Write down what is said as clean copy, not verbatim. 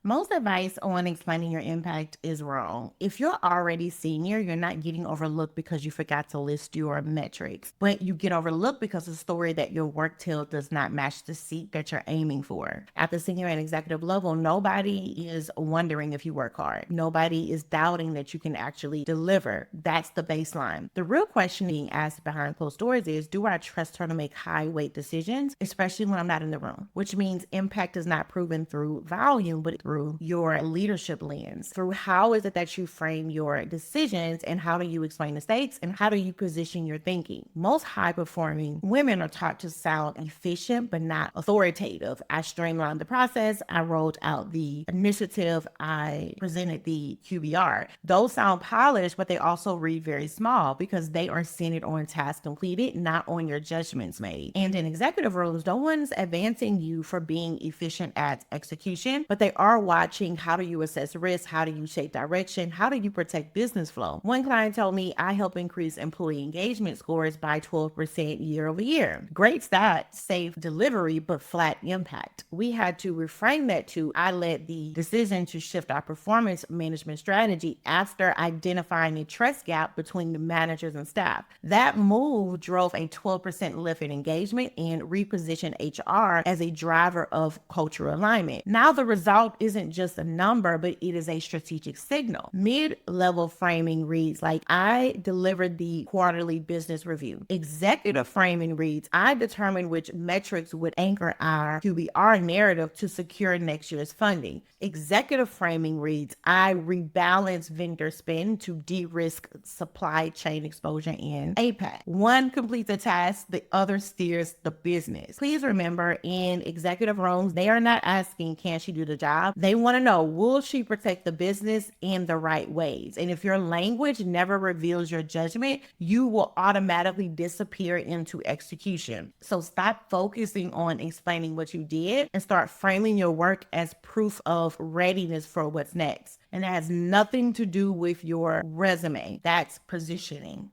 Most advice on explaining your impact is wrong. If you're already senior, you're not getting overlooked because you forgot to list your metrics, but you get overlooked because the story that your work tells does not match the seat that you're aiming for. At the senior and executive level, nobody is wondering if you work hard. Nobody is doubting that you can actually deliver. That's the baseline. The real question being asked behind closed doors is, do I trust her to make high weight decisions, especially when I'm not in the room? Which means impact is not proven through volume, but through your leadership lens, through how is it that you frame your decisions and how do you explain the stakes and how do you position your thinking. Most high performing women are taught to sound efficient but not authoritative. I streamlined the process, I rolled out the initiative, I presented the QBR. Those sound polished, but they also read very small because they are centered on tasks completed, not on your judgments made. And in executive roles, no one's advancing you for being efficient at execution, but they are watching how do you assess risk, how do you shape direction, how do you protect business flow. One client told me I help increase employee engagement scores by 12% year over year. Great stat, safe delivery, but flat impact. We had to reframe that to I led the decision to shift our performance management strategy after identifying a trust gap between the managers and staff. That move drove a 12% lift in engagement and repositioned HR as a driver of cultural alignment. Now the result isn't just a number, but it is a strategic signal. Mid-level framing reads like, I delivered the quarterly business review. Executive framing reads, I determined which metrics would anchor our QBR narrative to secure next year's funding. Executive framing reads, I rebalance vendor spend to de-risk supply chain exposure in APAC. One completes the task, the other steers the business. Please remember, in executive roles, they are not asking, can she do the job? They want to know, will she protect the business in the right ways? And if your language never reveals your judgment, you will automatically disappear into execution. So stop focusing on explaining what you did and start framing your work as proof of readiness for what's next. And that has nothing to do with your resume. That's positioning.